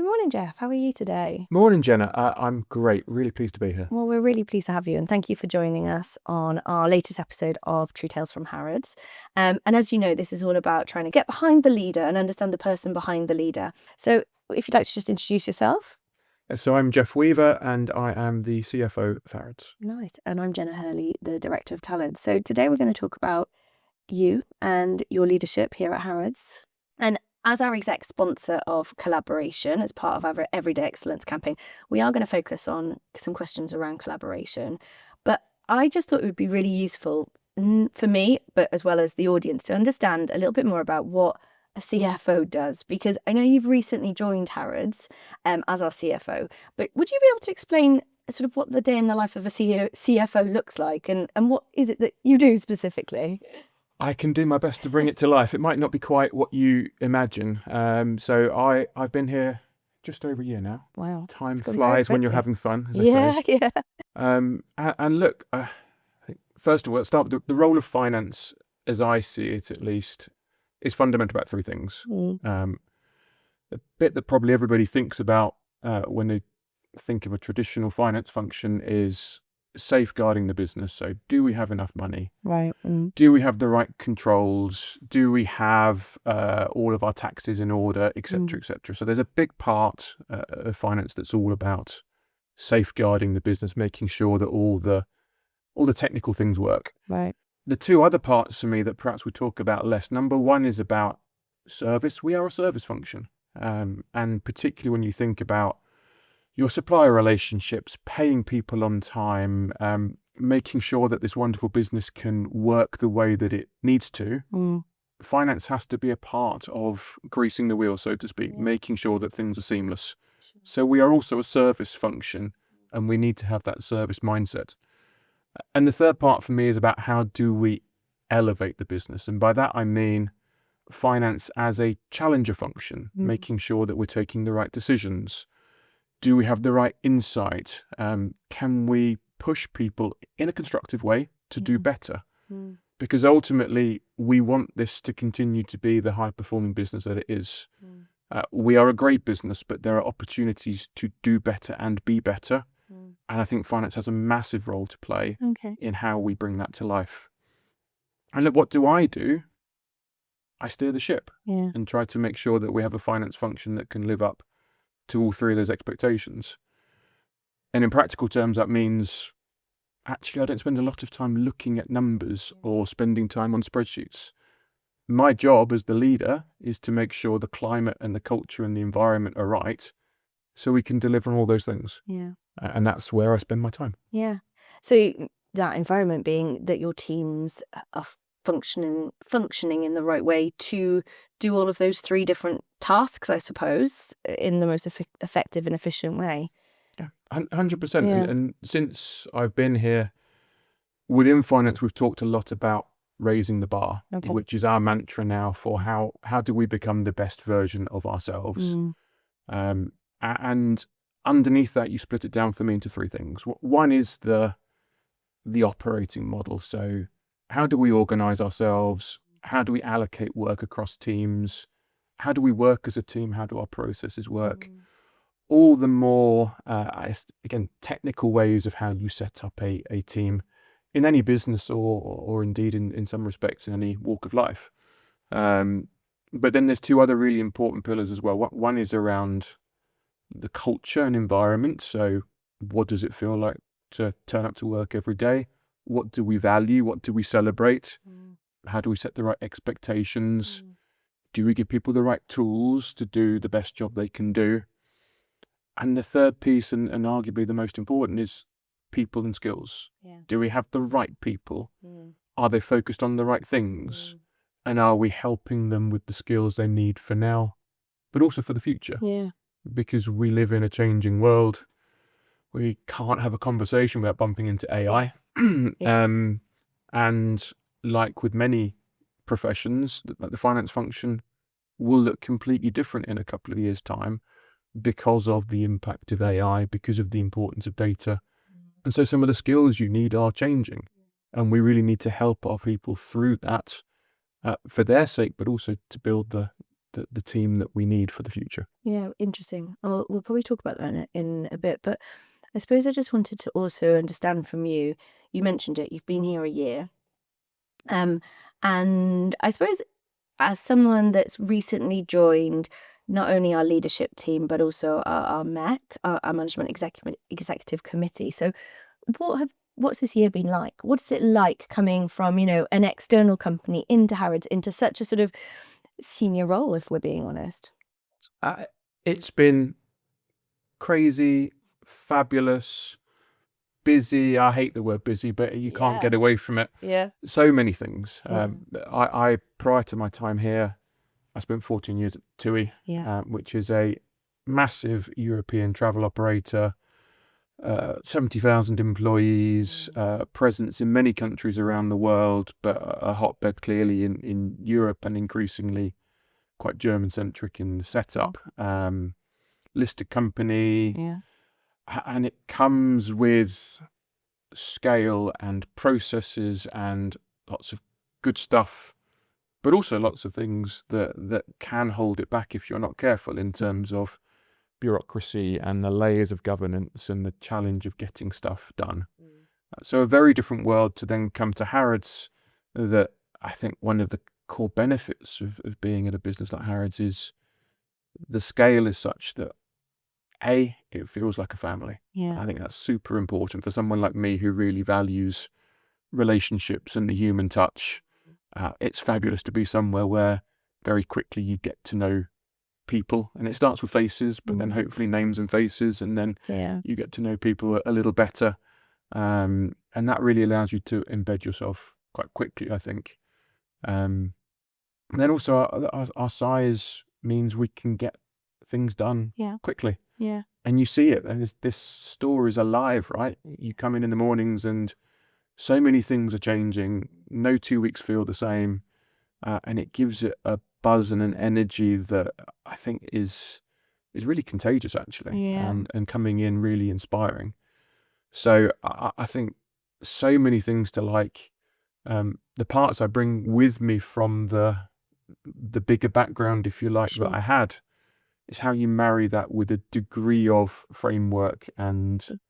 Good morning, Geoff. How are you today? Morning, Jenna. I'm great. Really pleased to be here. Well, we're really pleased to have you, and thank you for joining us on our latest episode of True Tales from Harrods. And as you know, this is all about trying to get behind the leader and understand the person behind the leader. So if you'd like to just introduce yourself. So I'm Geoff Weaver, and I am the CFO of Harrods. Nice. And I'm Jenna Hurley, the Director of Talent. So today we're going to talk about you and your leadership here at Harrods. And as our exec sponsor of collaboration, as part of our Everyday Excellence campaign, we are going to focus on some questions around collaboration. But I just thought it would be really useful for me, but as well as the audience, to understand a little bit more about what a CFO does, because I know you've recently joined Harrods as our CFO, but would you be able to explain sort of what the day in the life of a CFO looks like, and what is it that you do specifically? I can do my best to bring it to life. It might not be quite what you imagine. So I've been here just over a year now. Wow. Time It's gone flies very when you're quickly. having fun, as I say. Yeah. And look, I think first of all, let's start with the role of finance, as I see it at least, is fundamental about three things. Mm. The bit that probably everybody thinks about when they think of a traditional finance function is safeguarding the business. So do we have enough money? Right. Mm. Do we have the right controls? Do we have all of our taxes in order, etc., etc.? So there's a big part of finance that's all about safeguarding the business, making sure that all the technical things work. Right. The two other parts for me that perhaps we talk about less. Number one is about service. We are a service function, and particularly when you think about your supplier relationships, paying people on time, making sure that this wonderful business can work the way that it needs to. Finance has to be a part of greasing the wheel, so to speak, making sure that things are seamless. So we are also a service function, and we need to have that service mindset. And the third part for me is about how do we elevate the business. And by that I mean finance as a challenger function, making sure that we're taking the right decisions. Do we have the right insight? Can we push people in a constructive way to do better? Because ultimately, we want this to continue to be the high-performing business that it is. We are a great business, but there are opportunities to do better and be better. And I think finance has a massive role to play in how we bring that to life. And look, what do? I steer the ship and try to make sure that we have a finance function that can live up to all three of those expectations. And in practical terms, that means actually I don't spend a lot of time looking at numbers or spending time on spreadsheets. My job as the leader is to make sure the climate and the culture and the environment are right so we can deliver on all those things. And that's where I spend my time. Yeah. So that environment being that your teams are functioning in the right way to do all of those three different tasks, I suppose, in the most effective and efficient way. Yeah, 100%. Yeah. And since I've been here, within finance, we've talked a lot about raising the bar, which is our mantra now for how do we become the best version of ourselves. And underneath that, you split it down for me into three things. One is the operating model. So how do we organize ourselves? How do we allocate work across teams? How do we work as a team? How do our processes work? All the more, again, technical ways of how you set up a team in any business or indeed in some respects in any walk of life. But then there's two other really important pillars as well. One is around the culture and environment. So what does it feel like to turn up to work every day? What do we value? What do we celebrate? How do we set the right expectations? Do we give people the right tools to do the best job they can do? And the third piece, and arguably the most important, is people and skills. Do we have the right people? Are they focused on the right things? And are we helping them with the skills they need for now, but also for the future? Because we live in a changing world. We can't have a conversation without bumping into AI. And like with many professions, the finance function will look completely different in a couple of years' time because of the impact of AI, because of the importance of data. And so some of the skills you need are changing. And we really need to help our people through that for their sake, but also to build the the team that we need for the future. Yeah, interesting. We'll probably talk about that in a bit, but I suppose I just wanted to also understand from you. You mentioned it. You've been here a year, and I suppose as someone that's recently joined not only our leadership team but also our MEC, our Management Executive Committee. So, what's this year been like? What's it like coming from an external company into Harrods into such a sort of senior role, if we're being honest? It's been crazy, fabulous, busy. I hate the word busy, but you can't get away from it. Yeah. So many things. Yeah. I prior to my time here, I spent 14 years at TUI, Yeah. which is a massive European travel operator, 70,000 employees, presence in many countries around the world, but a hotbed clearly in Europe and increasingly quite German-centric in the setup. Listed company. Yeah. And it comes with scale and processes and lots of good stuff, but also lots of things that can hold it back if you're not careful in terms of bureaucracy and the layers of governance and the challenge of getting stuff done. So a very different world to then come to Harrods. That I think one of the core benefits of being at a business like Harrods is the scale is such that it feels like a family. Yeah. I think that's super important for someone like me who really values relationships and the human touch. It's fabulous to be somewhere where very quickly you get to know people, and it starts with faces, but then hopefully names and faces, and then you get to know people a little better. And that really allows you to embed yourself quite quickly, I think. And then also our size means we can get things done quickly. Yeah. And you see it, and this store is alive, right? You come in the mornings and so many things are changing. No 2 weeks feel the same. And it gives it a buzz and an energy that I think is really contagious, actually. Yeah. And coming in really inspiring. So I think so many things to like. The parts I bring with me from the bigger background, if you like, that I had, is how you marry that with a degree of framework and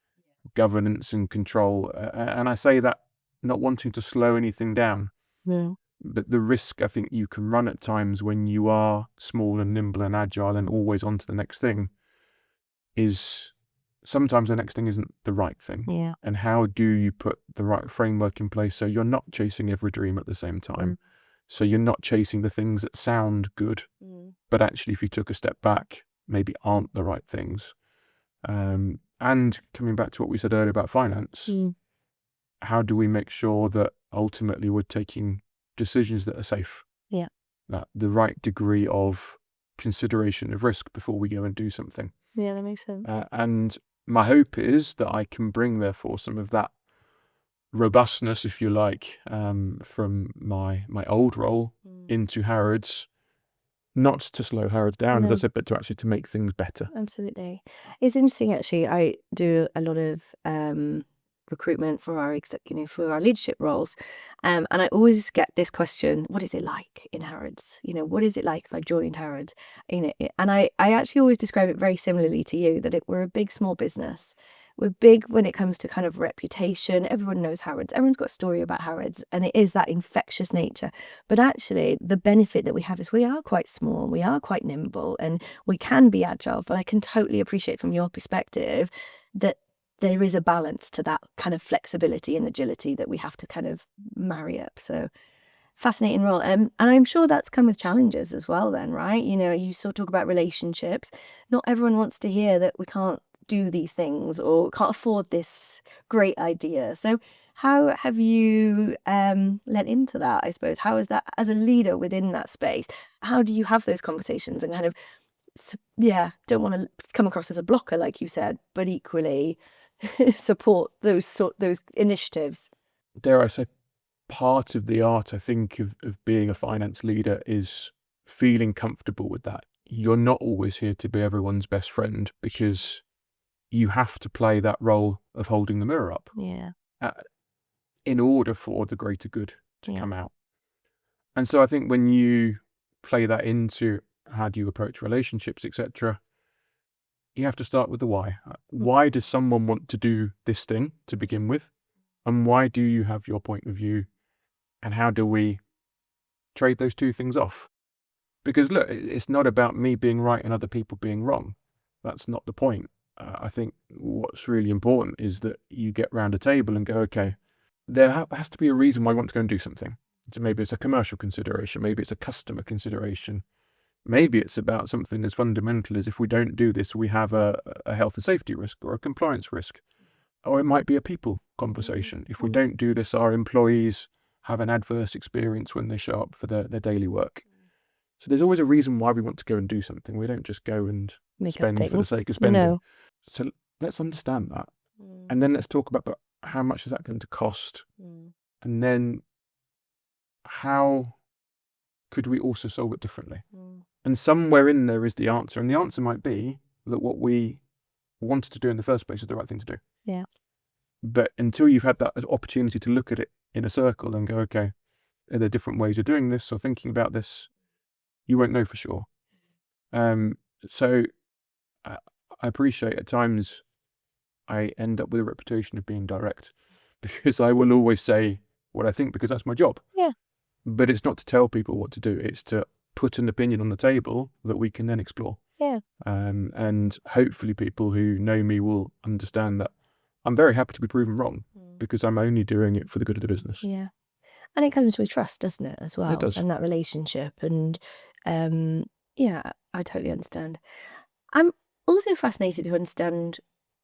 governance and control. And I say that not wanting to slow anything down, but the risk I think you can run at times when you are small and nimble and agile and always on to the next thing is sometimes the next thing isn't the right thing. Yeah. And how do you put the right framework in place so you're not chasing every dream at the same time? So you're not chasing the things that sound good, but actually if you took a step back, maybe aren't the right things. And coming back to what we said earlier about finance, how do we make sure that ultimately we're taking decisions that are safe? Yeah. That the right degree of consideration of risk before we go and do something. Yeah, that makes sense. And my hope is that I can bring, therefore, some of that robustness, if you like, from my old role into Harrods, not to slow Harrods down, as I said, but to actually to make things better. Absolutely. It's interesting, actually. I do a lot of recruitment for our for our leadership roles, and I always get this question: what is it like in Harrods? What is it like if I joined Harrods? And I actually always describe it very similarly to you, that we're a big small business. We're big when it comes to kind of reputation. Everyone knows Harrods. Everyone's got a story about Harrods, and it is that infectious nature. But actually, the benefit that we have is we are quite small, we are quite nimble, and we can be agile. But I can totally appreciate from your perspective that there is a balance to that kind of flexibility and agility that we have to kind of marry up. So fascinating role. And I'm sure that's come with challenges as well then, right? You sort of talk about relationships. Not everyone wants to hear that we can't do these things or can't afford this great idea. So how have you lent into that, I suppose? How is that as a leader within that space? How do you have those conversations and kind of, don't want to come across as a blocker, like you said, but equally support those initiatives? Dare I say, part of the art, I think, of being a finance leader is feeling comfortable with that. You're not always here to be everyone's best friend because you have to play that role of holding the mirror up in order for the greater good to come out. And so I think when you play that into how do you approach relationships, etc., you have to start with the why. Why does someone want to do this thing to begin with? And why do you have your point of view? And how do we trade those two things off? Because look, it's not about me being right and other people being wrong. That's not the point. I think what's really important is that you get round a table and go, okay, there has to be a reason why I want to go and do something. So maybe it's a commercial consideration, maybe it's a customer consideration, maybe it's about something as fundamental as if we don't do this, we have a health and safety risk or a compliance risk. Or it might be a people conversation. If we don't do this, our employees have an adverse experience when they show up for their daily work. So there's always a reason why we want to go and do something. We don't just go and spend for the sake of spending. So let's understand that. And then let's talk about, but how much is that going to cost? And then how could we also solve it differently? And somewhere in there is the answer. And the answer might be that what we wanted to do in the first place is the right thing to do. Yeah. But until you've had that opportunity to look at it in a circle and go, okay, are there different ways of doing this or thinking about this? You won't know for sure. So I appreciate at times I end up with a reputation of being direct because I will always say what I think because that's my job. Yeah. But it's not to tell people what to do. It's to put an opinion on the table that we can then explore. Yeah. And hopefully people who know me will understand that I'm very happy to be proven wrong because I'm only doing it for the good of the business. Yeah. And it comes with trust, doesn't it, as well? It does. And that relationship. And yeah, I totally understand. I'm also fascinated to understand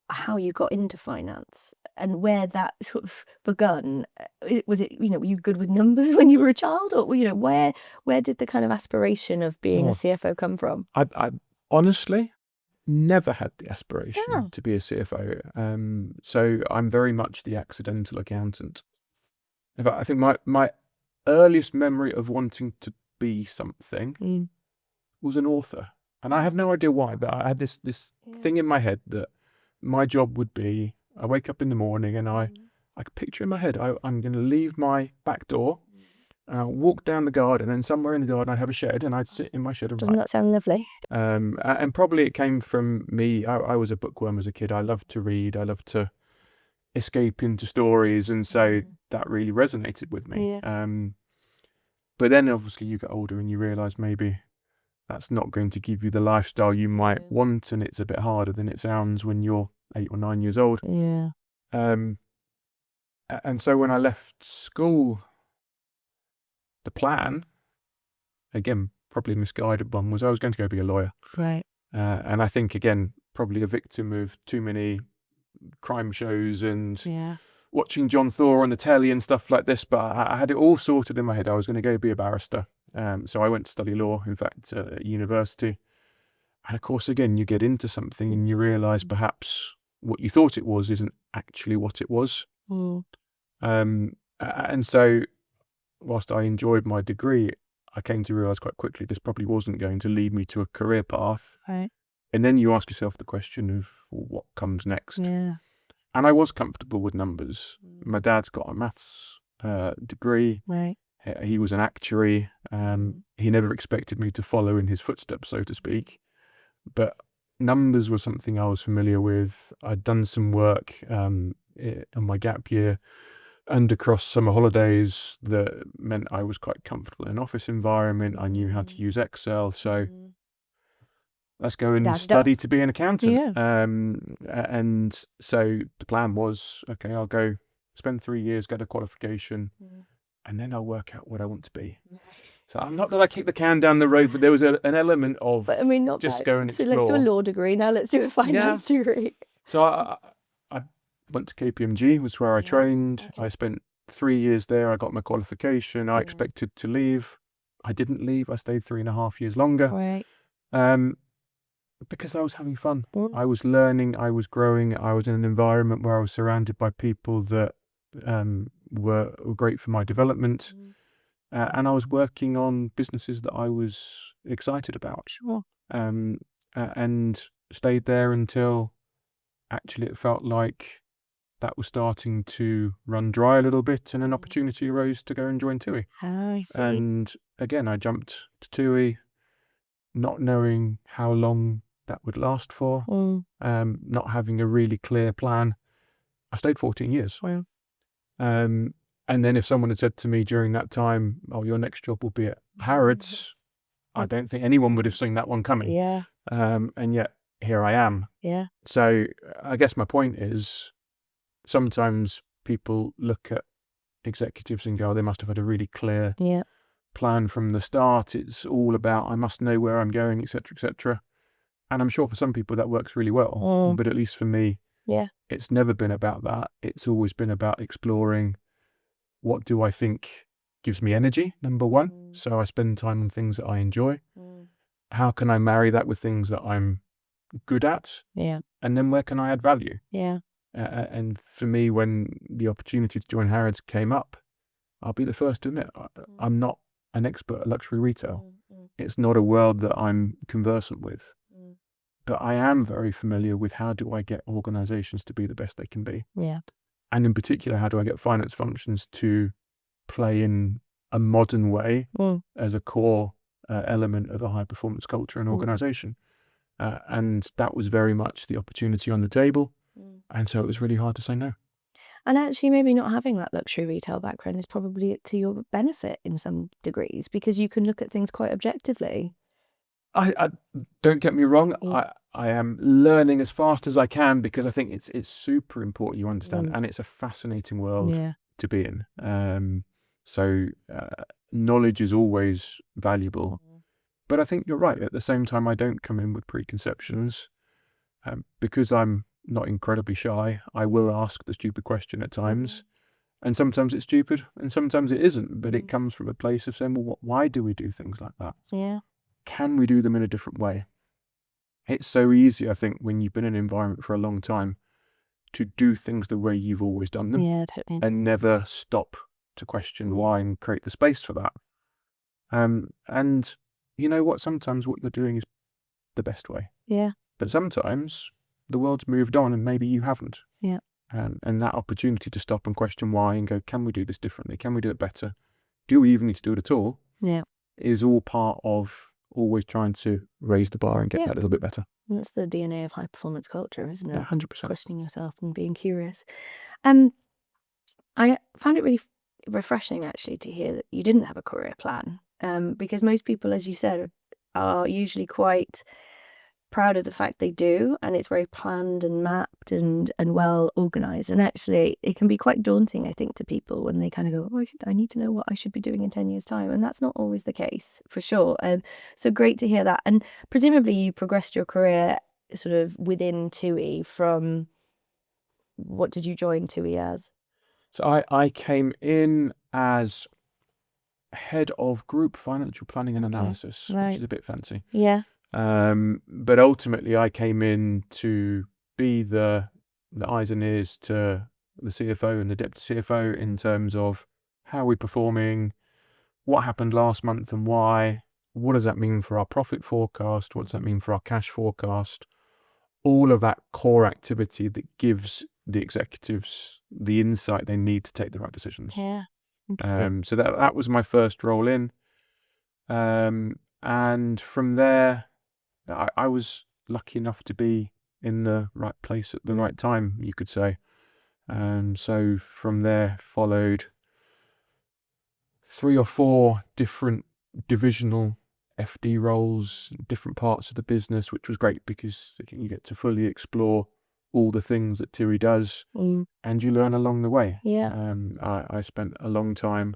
how you got into finance and where that sort of begun. Was it, were you good with numbers when you were a child? Or, where did the kind of aspiration of being a CFO come from? I honestly never had the aspiration to be a CFO. So I'm very much the accidental accountant. In fact, I think my earliest memory of wanting to be something was an author. And I have no idea why, but I had this thing in my head that my job would be, I wake up in the morning and I could picture in my head, I'm going to leave my back door, walk down the garden, and somewhere in the garden I'd have a shed and I'd sit in my shed and Doesn't write. that sound lovely? And probably it came from me. I was a bookworm as a kid. I loved to read. I loved to escape into stories. And so that really resonated with me. Yeah. But then obviously you get older and you realise maybe that's not going to give you the lifestyle you might want, and it's a bit harder than it sounds when you're 8 or 9 years old. Yeah. And so when I left school, the plan, again, probably a misguided one, was I was going to go be a lawyer. Right. And I think, again, probably a victim of too many crime shows and watching John Thor on the telly and stuff like this, but I had it all sorted in my head. I was going to go be a barrister. So I went to study law, in fact, at university. And of course, again, you get into something and you realise perhaps what you thought it was isn't actually what it was. And so whilst I enjoyed my degree, I came to realise quite quickly this probably wasn't going to lead me to a career path. Right. And then you ask yourself the question of what comes next. Yeah. And I was comfortable with numbers. My dad's got a maths degree. Right. He was an actuary. He never expected me to follow in his footsteps, so to speak. But numbers were something I was familiar with. I'd done some work on my gap year and across summer holidays that meant I was quite comfortable in an office environment. I knew how to use Excel. So let's go and study to be an accountant. Yeah. And so the plan was, okay, I'll go spend 3 years, get a qualification, and then I'll work out what I want to be. So I'm not that I kick the can down the road, but there was an element of not just bad. go and explore. So let's do a law degree, now let's do a finance degree. So I went to KPMG, was where I trained. Okay. I spent 3 years there. I got my qualification. I expected to leave. I didn't leave. I stayed 3.5 years longer. Right. Because I was having fun. I was learning. I was growing. I was in an environment where I was surrounded by people that were great for my development. And I was working on businesses that I was excited about. Sure. And stayed there until actually it felt like that was starting to run dry a little bit, and an opportunity arose to go and join TUI. I see. And again, I jumped to TUI, not knowing how long that would last for, not having a really clear plan. I stayed 14 years. Wow. And then if someone had said to me during that time, oh, your next job will be at Harrods, I don't think anyone would have seen that one coming. Yeah. And yet here I am. Yeah. So I guess my point is sometimes people look at executives and go, oh, they must have had a really clear plan from the start. It's all about, I must know where I'm going, etc., etc. And I'm sure for some people that works really well. But at least for me, it's never been about that. It's always been about exploring, what do I think gives me energy, number one. So I spend time on things that I enjoy. How can I marry that with things that I'm good at? Yeah. And then where can I add value? Yeah. And for me, when the opportunity to join Harrods came up, I'll be the first to admit, I'm not an expert at luxury retail. It's not a world that I'm conversant with. But I am very familiar with how do I get organizations to be the best they can be. Yeah. And in particular, how do I get finance functions to play in a modern way as a core element of a high performance culture and organization. And that was very much the opportunity on the table. And so it was really hard to say no. And actually, maybe not having that luxury retail background is probably to your benefit in some degrees, because you can look at things quite objectively. I don't get me wrong. I am learning as fast as I can, because I think it's super important you understand, and it's a fascinating world to be in. So knowledge is always valuable, but I think you're right. At the same time, I don't come in with preconceptions, because I'm not incredibly shy. I will ask the stupid question at times, and sometimes it's stupid, and sometimes it isn't. But it comes from a place of saying, well, why do we do things like that? Yeah. Can we do them in a different way? It's so easy, I think, when you've been in an environment for a long time, to do things the way you've always done them. Yeah, totally. And never stop to question why and create the space for that. And you know what? Sometimes what you're doing is the best way. Yeah. But sometimes the world's moved on and maybe you haven't. Yeah. And that opportunity to stop and question why and go, can we do this differently? Can we do it better? Do we even need to do it at all? Yeah. Is all part of always trying to raise the bar and get that a little bit better. And that's the DNA of high performance culture, isn't it? Yeah, 100%. Questioning yourself and being curious. I found it really refreshing, actually, to hear that you didn't have a career plan, because most people, as you said, are usually quite proud of the fact they do, and it's very planned and mapped and well organized. And actually, it can be quite daunting, I think, to people when they kind of go, oh, I need to know what I should be doing in 10 years' time. And that's not always the case, for sure. So great to hear that. And presumably you progressed your career sort of within TUI from, what did you join TUI as? So I came in as head of group financial planning and analysis, which is a bit fancy. Yeah. But ultimately I came in to be the eyes and ears to the CFO and the deputy CFO in terms of how we're performing, what happened last month and why, what does that mean for our profit forecast, what does that mean for our cash forecast, all of that core activity that gives the executives the insight they need to take the right decisions. Yeah. So that was my first role in. And from there, I was lucky enough to be in the right place at the right time, you could say. So from there followed 3 or 4 different divisional FD roles, different parts of the business, which was great because you get to fully explore all the things that TUI does, and you learn along the way. Yeah. I spent a long time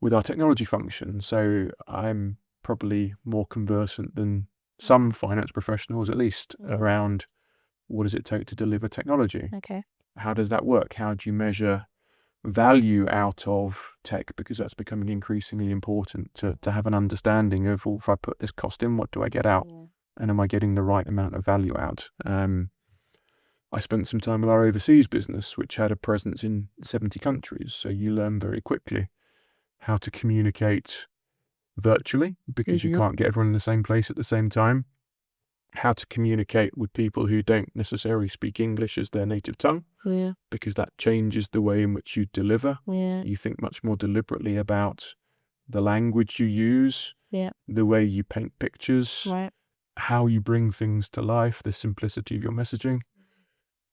with our technology function, so I'm probably more conversant than some finance professionals, at least, around what does it take to deliver technology? Okay. How does that work? How do you measure value out of tech? Because that's becoming increasingly important to have an understanding of, well, if I put this cost in, what do I get out? And am I getting the right amount of value out? I spent some time with our overseas business, which had a presence in 70 countries. So you learn very quickly how to communicate virtually, because you can't get everyone in the same place at the same time. How to communicate with people who don't necessarily speak English as their native tongue, because that changes the way in which you deliver. You think much more deliberately about the language you use, Yeah. the way you paint pictures, Right. how you bring things to life, the simplicity of your messaging.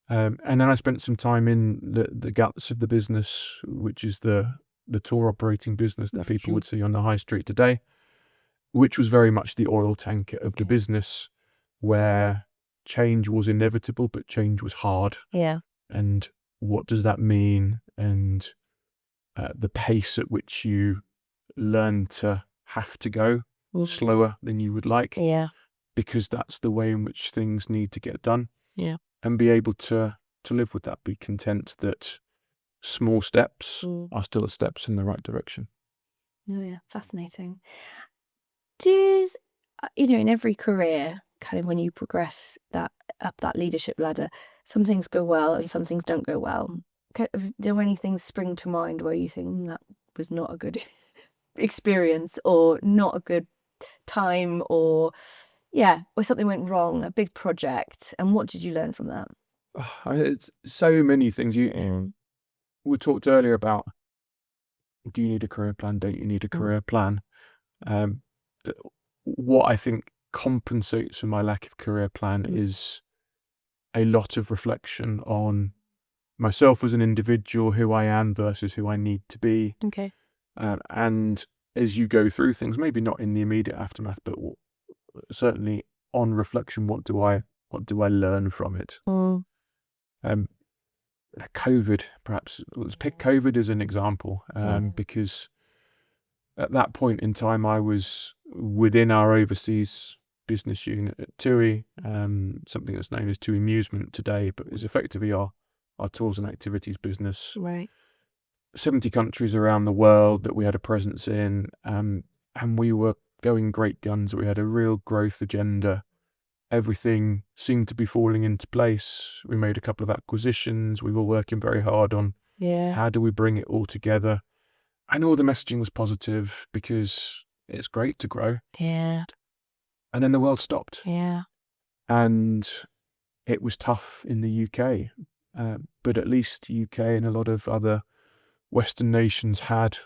And then I spent some time in the guts of the business, which is the tour operating business that people would see on the high street today, which was very much the oil tanker of the business, where change was inevitable, but change was hard. Yeah. And what does that mean? And the pace at which you learn to have to go slower than you would like, Yeah. because that's the way in which things need to get done. Yeah. And be able to live with that, be content that small steps are still steps in the right direction. Oh yeah, fascinating. Does in every career, kind of when you progress up that leadership ladder, some things go well and some things don't go well. Do any things spring to mind where you think that was not a good experience or not a good time, or where something went wrong, a big project, and what did you learn from that? It's so many things. We talked earlier about, do you need a career plan? Don't you need a career plan? What I think compensates for my lack of career plan is a lot of reflection on myself as an individual, who I am versus who I need to be. Okay. And as you go through things, maybe not in the immediate aftermath, but certainly on reflection, what do I learn from it? COVID, perhaps. Let's pick COVID as an example, because at that point in time, I was within our overseas business unit at TUI, something that's known as TUI Amusement today, but is effectively our tours and activities business. Right. 70 countries around the world that we had a presence in, and we were going great guns. We had a real growth agenda. Everything seemed to be falling into place. We made a couple of acquisitions. We were working very hard on how do we bring it all together. And all the messaging was positive because it's great to grow. Yeah. And then the world stopped. Yeah. And it was tough in the UK. But at least UK and a lot of other Western nations had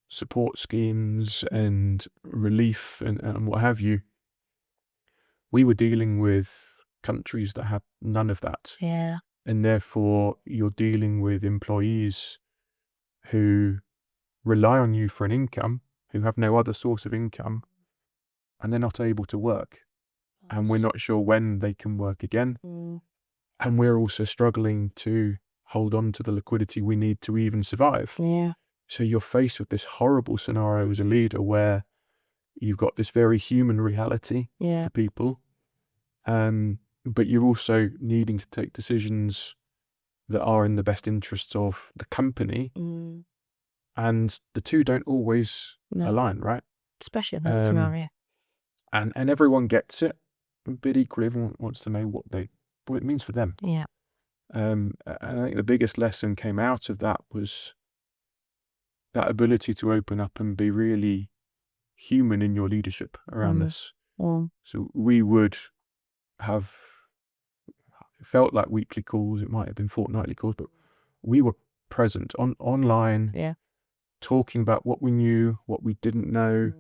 support schemes and relief and what have you. We were dealing with countries that had none of that. Yeah. And therefore, you're dealing with employees who rely on you for an income, who have no other source of income, and they're not able to work. And we're not sure when they can work again. And we're also struggling to hold on to the liquidity we need to even survive. Yeah. So you're faced with this horrible scenario as a leader where you've got this very human reality for people, but you're also needing to take decisions that are in the best interests of the company, and the two don't always align, right? Especially in that scenario. And everyone gets it, but equally everyone wants to know what it means for them. Yeah. And I think the biggest lesson came out of that was that ability to open up and be really human in your leadership around this. So we would have felt like weekly calls, it might have been fortnightly calls, but we were present online, talking about what we knew, what we didn't know,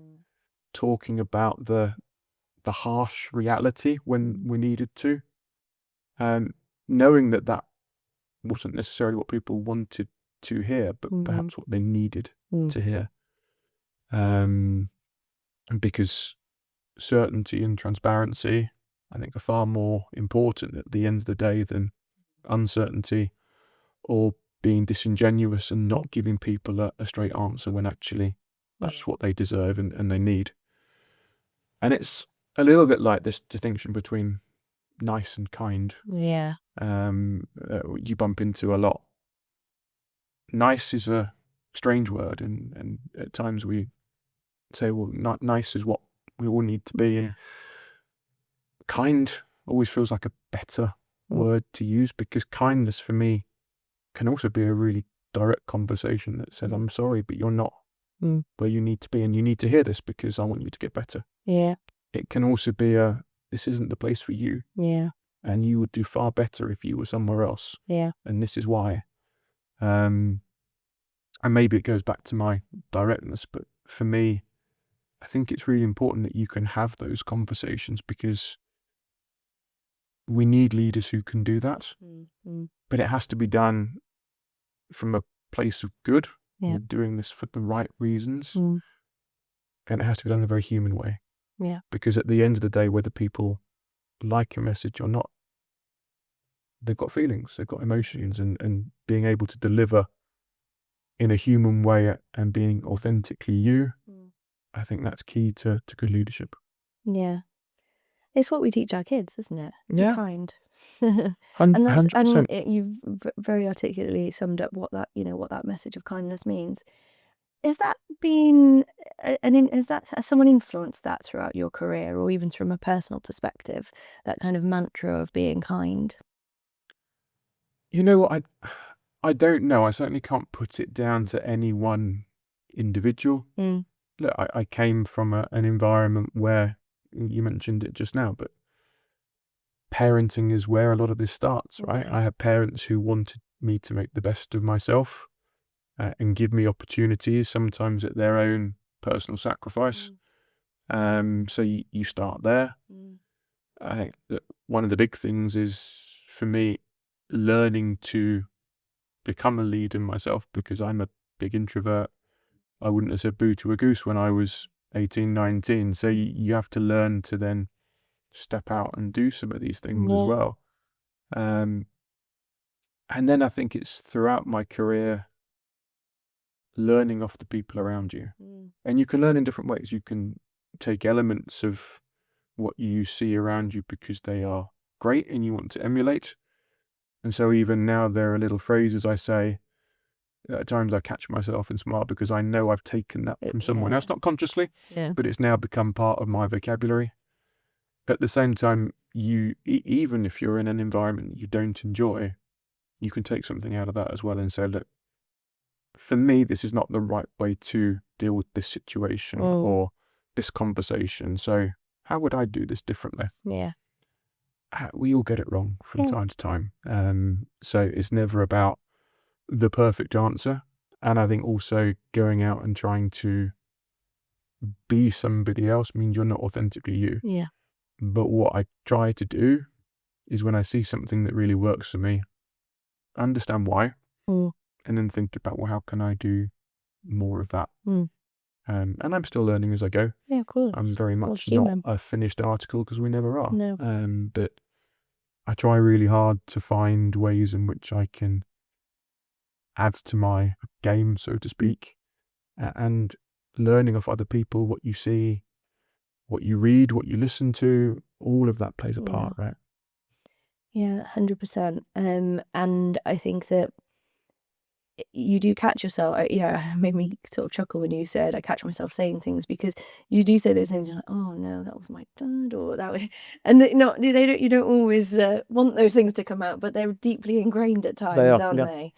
talking about the harsh reality when we needed to, knowing that wasn't necessarily what people wanted to hear, but perhaps what they needed to hear. And because certainty and transparency, I think, are far more important at the end of the day than uncertainty or being disingenuous and not giving people a straight answer when actually that's what they deserve and they need. And it's a little bit like this distinction between nice and kind. Yeah. You bump into a lot. Nice is a strange word, and at times we say, well, not nice is what we all need to be. And kind always feels like a better word to use, because kindness for me can also be a really direct conversation that says, I'm sorry, but you're not where you need to be, and you need to hear this because I want you to get better. Yeah. It can also be this isn't the place for you. Yeah. And you would do far better if you were somewhere else. Yeah. And this is why. And maybe it goes back to my directness, but for me, I think it's really important that you can have those conversations, because we need leaders who can do that. But it has to be done from a place of good. Yeah. We're doing this for the right reasons. Mm. And it has to be done in a very human way. Yeah. Because at the end of the day, whether people like a message or not, they've got feelings, they've got emotions, and being able to deliver in a human way and being authentically you, I think that's key to good leadership. Yeah. It's what we teach our kids, isn't it? Yeah. Be kind. 100%. You've very articulately summed up what that message of kindness means. Has that been has someone influenced that throughout your career, or even from a personal perspective, that kind of mantra of being kind? You know what? I don't know. I certainly can't put it down to any one individual. Look, I came from an environment where, you mentioned it just now, but parenting is where a lot of this starts, right? I had parents who wanted me to make the best of myself and give me opportunities, sometimes at their own personal sacrifice. So you start there. I think that one of the big things is, for me, learning to become a leader myself, because I'm a big introvert. I wouldn't have said boo to a goose when I was 18, 19. So you have to learn to then step out and do some of these things as well. And then I think it's throughout my career, learning off the people around you. And you can learn in different ways. You can take elements of what you see around you because they are great and you want to emulate. And so even now there are little phrases I say. At times I catch myself and smile because I know I've taken that from someone else, not consciously, but it's now become part of my vocabulary. At the same time, even if you're in an environment you don't enjoy, you can take something out of that as well and say, look, for me, this is not the right way to deal with this situation or this conversation. So how would I do this differently? Yeah. We all get it wrong from time to time. So it's never about the perfect answer. And I think also going out and trying to be somebody else means you're not authentically you. Yeah. But what I try to do is, when I see something that really works for me, understand why, and then think about, well, how can I do more of that? And I'm still learning as I go. Yeah, of course. I'm very much not human. a finished article, because we never are. No. But I try really hard to find ways in which I can add to my game, so to speak, and learning of other people, what you see, what you read, what you listen to, all of that plays a part, right? Yeah, 100%. And I think that you do catch yourself. It made me sort of chuckle when you said, I catch myself saying things, because you do say those things. You're like, oh no, that was my dad, or that way, and you don't always want those things to come out, but they're deeply ingrained at times, aren't they?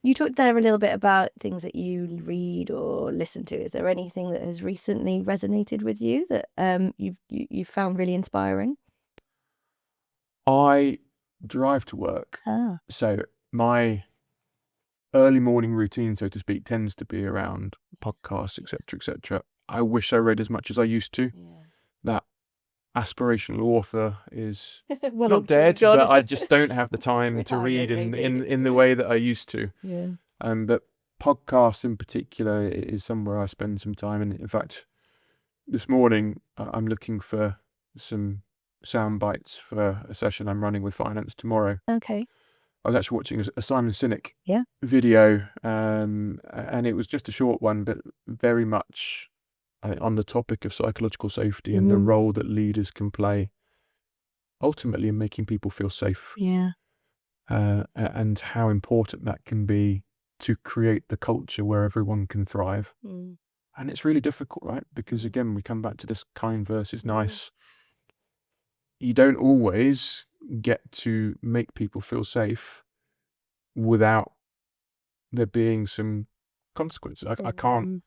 You talked there a little bit about things that you read or listen to. Is there anything that has recently resonated with you that you've found really inspiring? I drive to work, so my early morning routine, so to speak, tends to be around podcasts, etc., etc. I wish I read as much as I used to. That aspirational author is not dead, but I just don't have the time to read in the way that I used to. But podcasts in particular is somewhere I spend some time. And in fact, this morning I'm looking for some sound bites for a session I'm running with finance tomorrow. Okay. I was actually watching a Simon Sinek video, and it was just a short one, but very much on the topic of psychological safety and the role that leaders can play ultimately in making people feel safe. And how important that can be to create the culture where everyone can thrive. And it's really difficult, right? Because again, we come back to this kind versus nice. You don't always get to make people feel safe without there being some consequences. I can't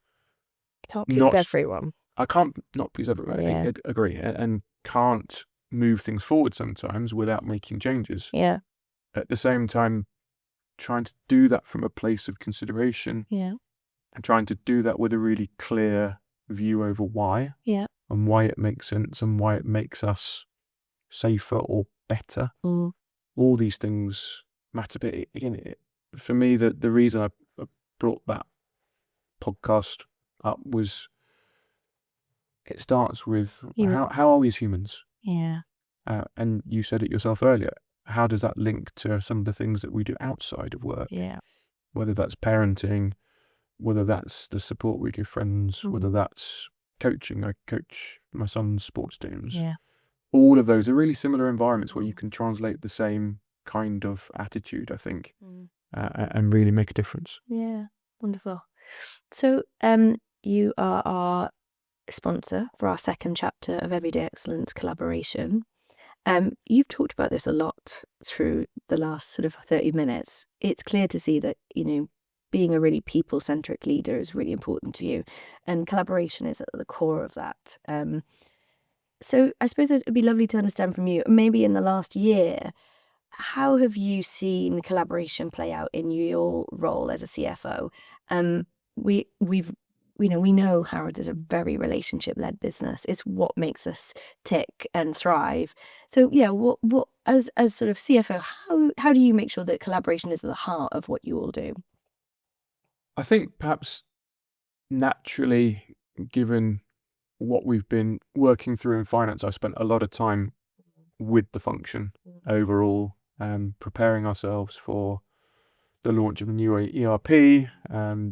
please everyone. I can't not please everyone. I agree, and can't move things forward sometimes without making changes. At the same time, trying to do that from a place of consideration and trying to do that with a really clear view over why Yeah. and why it makes sense and why it makes us safer or better. All these things matter. But again, for me, the reason I brought that podcast up was it starts with how are we as humans? Yeah. And you said it yourself earlier. How does that link to some of the things that we do outside of work? Yeah. Whether that's parenting, whether that's the support we give friends, whether that's coaching. I coach my son's sports teams. Yeah. All of those are really similar environments where you can translate the same kind of attitude, I think, and really make a difference. Yeah. Wonderful. So, you are our sponsor for our second chapter of Everyday Excellence Collaboration. You've talked about this a lot through the last sort of 30 minutes. It's clear to see that, being a really people-centric leader is really important to you, and collaboration is at the core of that. So I suppose it'd be lovely to understand from you, maybe in the last year, how have you seen collaboration play out in your role as a CFO? We know Harrods is a very relationship-led business. It's what makes us tick and thrive. So yeah, what as sort of CFO, how do you make sure that collaboration is at the heart of what you all do? I think perhaps naturally, given what we've been working through in finance, I've spent a lot of time with the function overall, preparing ourselves for the launch of the new ERP,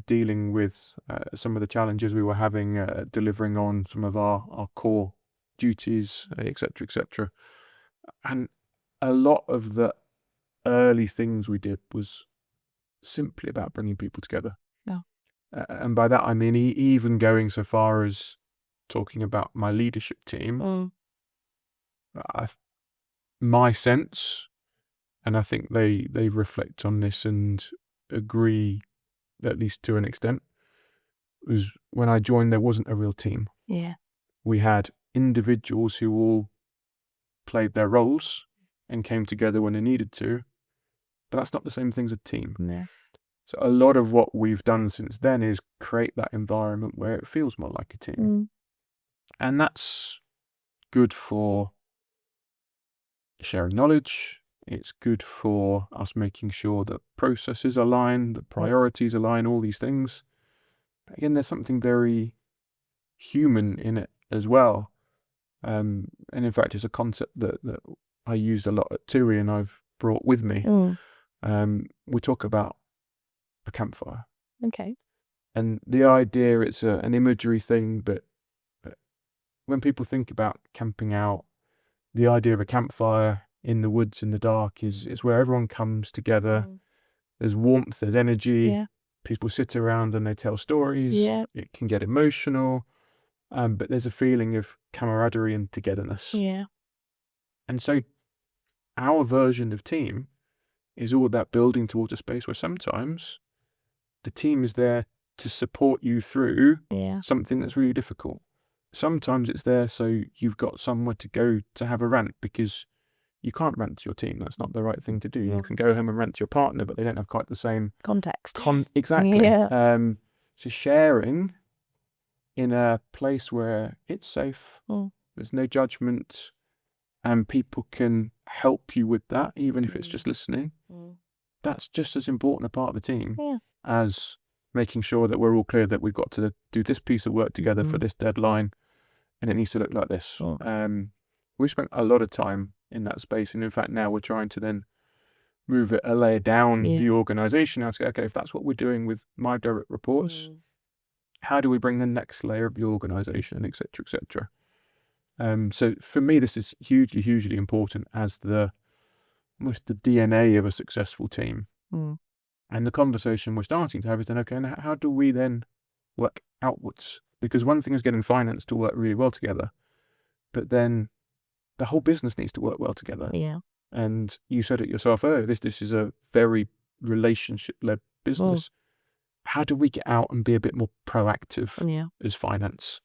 dealing with some of the challenges we were having, delivering on some of our core duties, etc., etc. And a lot of the early things we did was simply about bringing people together. Yeah. And by that, I mean even going so far as talking about my leadership team. My sense, and I think they reflect on this and agree, at least to an extent, was when I joined, there wasn't a real team. Yeah. We had individuals who all played their roles and came together when they needed to, but that's not the same thing as a team. Yeah. So a lot of what we've done since then is create that environment where it feels more like a team. And that's good for sharing knowledge. It's good for us making sure that processes align, that priorities align, all these things. But again, there's something very human in it as well. And in fact, it's a concept that I used a lot at TUI and I've brought with me. We talk about a campfire. Okay. And the idea, it's an imagery thing, but when people think about camping out, the idea of a campfire in the woods in the dark is where everyone comes together. There's warmth, there's energy. Yeah. People sit around and they tell stories. Yeah. It can get emotional, but there's a feeling of camaraderie and togetherness. Yeah. And so our version of team is all about building towards a space where sometimes the team is there to support you through something that's really difficult. Sometimes it's there so you've got somewhere to go to have a rant, because you can't rant to your team. That's not the right thing to do. You can go home and rant to your partner, but they don't have quite the same Context. Exactly. Yeah. So sharing in a place where it's safe, there's no judgment, and people can help you with that, even if it's just listening. That's just as important a part of the team as making sure that we're all clear that we've got to do this piece of work together for this deadline, and it needs to look like this. We spent a lot of time in that space, and in fact now we're trying to then move it a layer down the organisation. Now, say, okay, if that's what we're doing with my direct reports, how do we bring the next layer of the organisation, etc., etc. So for me, this is hugely, hugely important as almost the DNA of a successful team. And the conversation we're starting to have is then, okay, and how do we then work outwards? Because one thing is getting finance to work really well together, but then the whole business needs to work well together. Yeah. And you said it yourself earlier, this is a very relationship-led business. How do we get out and be a bit more proactive as finance?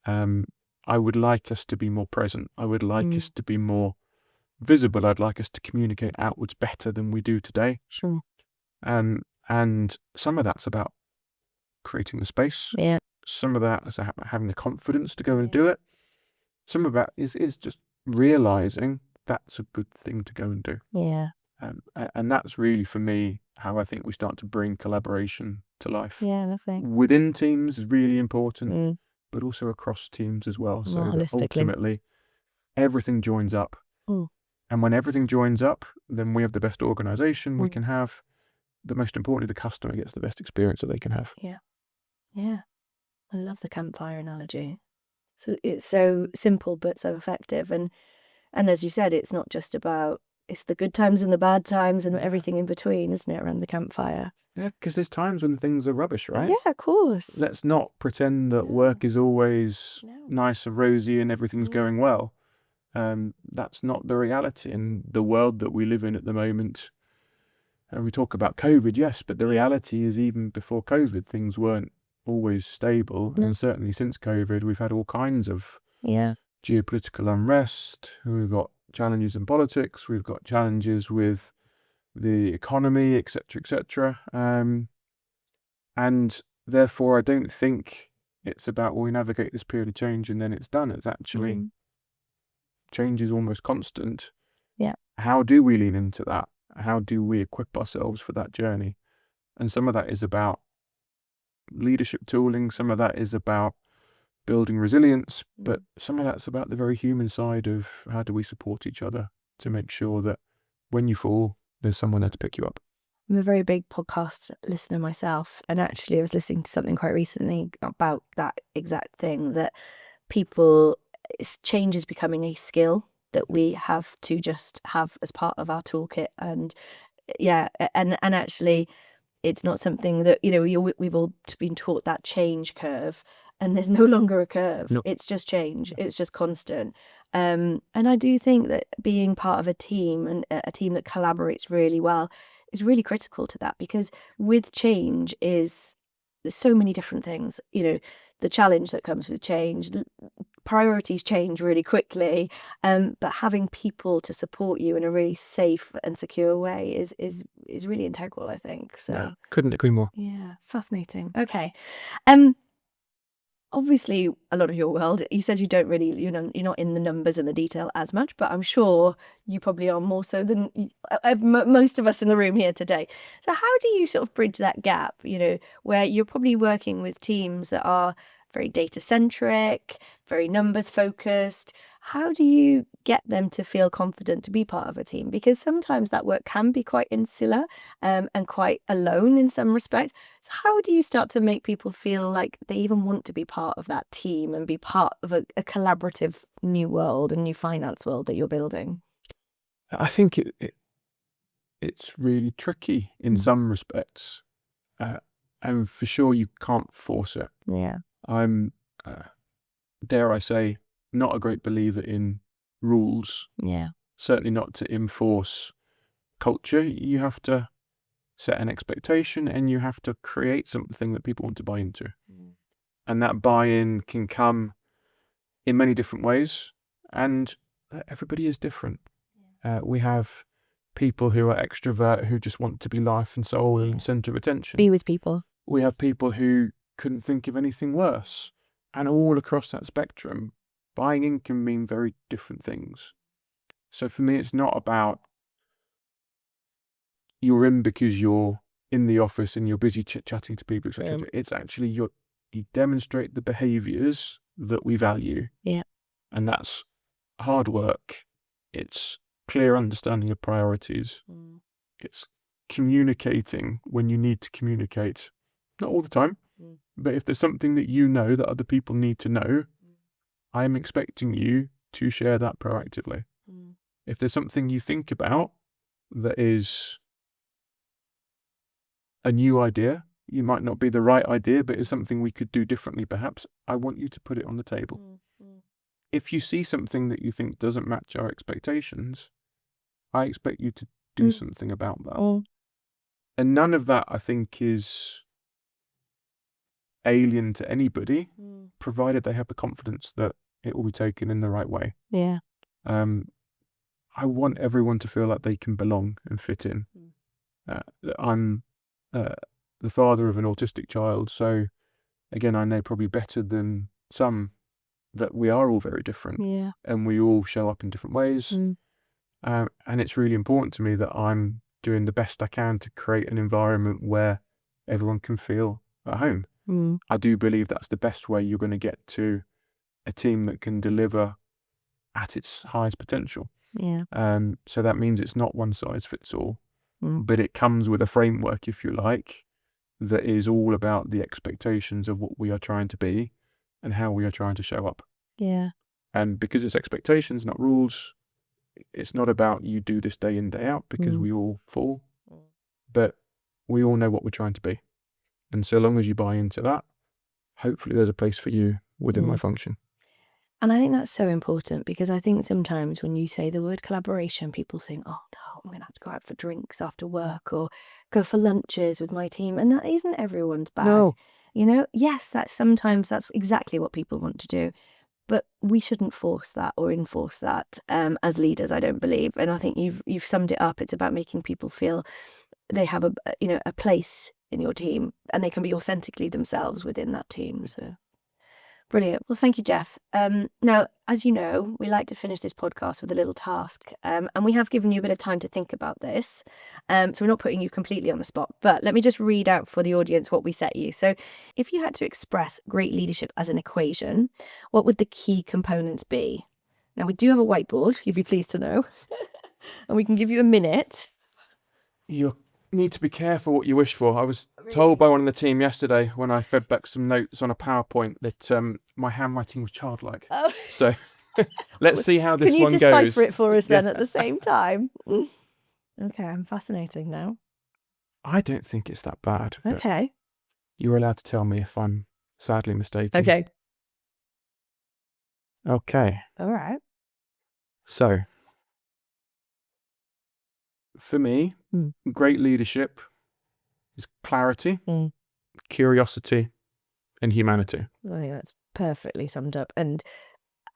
I would like us to be more present. I would like us to be more visible. I'd like us to communicate outwards better than we do today. Sure. And some of that's about creating the space. Yeah. Some of that is having the confidence to go and do it. Some of that is just realizing that's a good thing to go and do. Yeah. And that's really, for me, how I think we start to bring collaboration to life. Yeah, lovely. Within teams is really important, but also across teams as well. So that holistically. ultimately, everything joins up. And when everything joins up, then we have the best organization we can have. But most importantly, the customer gets the best experience that they can have. Yeah. Yeah. I love the campfire analogy. So it's so simple but so effective. And as you said, it's not just about, it's the good times and the bad times and everything in between, isn't it, around the campfire? Yeah, because there's times when things are rubbish, right? Yeah, of course. Let's not pretend that work is always nice and rosy and everything's going well. That's not the reality in the world that we live in at the moment. And we talk about COVID, yes, but the reality is even before COVID, things weren't always stable. And certainly since COVID, we've had all kinds of geopolitical unrest. We've got challenges in politics. We've got challenges with the economy, etc., etc. And therefore, I don't think it's about, well, we navigate this period of change and then it's done. It's actually change is almost constant. Yeah. How do we lean into that? How do we equip ourselves for that journey? And some of that is about leadership tooling. Some of that is about building resilience, but some of that's about the very human side of how do we support each other to make sure that when you fall, there's someone there to pick you up. I'm a very big podcast listener myself, and actually I was listening to something quite recently about that exact thing, that change is becoming a skill that we have to just have as part of our toolkit. And and actually it's not something that, we've all been taught that change curve, and there's no longer a curve. No. It's just change. It's just constant. And I do think that being part of a team, and a team that collaborates really well, is really critical to that, because with change there's so many different things. The challenge that comes with change, priorities change really quickly, but having people to support you in a really safe and secure way is really integral, I think. So Yeah, couldn't agree more. yeah, fascinating. Okay. Obviously, a lot of your world, you said you don't really, you're not in the numbers and the detail as much, but I'm sure you probably are more so than most of us in the room here today. So how do you sort of bridge that gap, where you're probably working with teams that are very data centric, very numbers focused? How do you get them to feel confident to be part of a team? Because sometimes that work can be quite insular, and quite alone in some respects. So how do you start to make people feel like they even want to be part of that team and be part of a collaborative new world, a new finance world that you're building? I think it's really tricky in some respects, and for sure you can't force it. Yeah. I'm, dare I say, not a great believer in rules. Yeah. Certainly not to enforce culture. You have to set an expectation and you have to create something that people want to buy into. And that buy-in can come in many different ways, and everybody is different. We have people who are extrovert, who just want to be life and soul and center of attention. Be with people. We have people who couldn't think of anything worse. And all across that spectrum, buying in can mean very different things. So for me, it's not about you're in because you're in the office and you're busy chit-chatting to people, etc. It's actually you demonstrate the behaviors that we value. Yeah. And that's hard work. It's clear understanding of priorities. It's communicating when you need to communicate. Not all the time, but if there's something that you know that other people need to know, I'm expecting you to share that proactively. If there's something you think about that is a new idea, you might not be the right idea, but it's something we could do differently perhaps, I want you to put it on the table. If you see something that you think doesn't match our expectations, I expect you to do something about that. And none of that, I think, is alien to anybody, provided they have the confidence that it will be taken in the right way. Yeah. I want everyone to feel like they can belong and fit in. I'm the father of an autistic child, so again, I know probably better than some that we are all very different. Yeah. And we all show up in different ways. And it's really important to me that I'm doing the best I can to create an environment where everyone can feel at home. I do believe that's the best way you're going to get to a team that can deliver at its highest potential. Yeah. So that means it's not one size fits all, but it comes with a framework, if you like, that is all about the expectations of what we are trying to be and how we are trying to show up. Yeah. And because it's expectations, not rules, it's not about you do this day in, day out, because we all fall, but we all know what we're trying to be. And so long as you buy into that, hopefully there's a place for you within my function. And I think that's so important, because I think sometimes when you say the word collaboration, people think, oh no, I'm going to have to go out for drinks after work or go for lunches with my team. And that isn't everyone's bag. No. Yes, that's exactly what people want to do. But we shouldn't force that or enforce that as leaders, I don't believe. And I think you've summed it up. It's about making people feel they have a place in your team and they can be authentically themselves within that team. So brilliant. Well, thank you, Geoff. Now, as you know, we like to finish this podcast with a little task, and we have given you a bit of time to think about this. So we're not putting you completely on the spot, but let me just read out for the audience what we set you. So if you had to express great leadership as an equation, what would the key components be? Now, we do have a whiteboard, you'd be pleased to know, and we can give you a minute. You need to be careful what you wish for. I was told by one of the team yesterday when I fed back some notes on a PowerPoint that my handwriting was childlike. Oh. So let's see how this one goes. Can you decipher it for us then at the same time? Okay, I'm fascinating now. I don't think it's that bad. Okay. You're allowed to tell me if I'm sadly mistaken. Okay. Okay. All right. So, for me, great leadership is clarity, curiosity, and humanity. I think that's perfectly summed up, and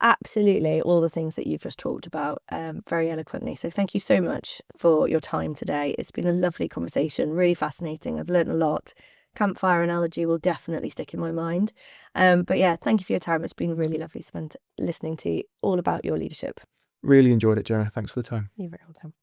absolutely all the things that you've just talked about very eloquently. So thank you so much for your time today. It's been a lovely conversation, really fascinating. I've learned a lot. Campfire analogy will definitely stick in my mind. But yeah, thank you for your time. It's been really lovely spent listening to you all about your leadership. Really enjoyed it, Jonah. Thanks for the time. You're very welcome.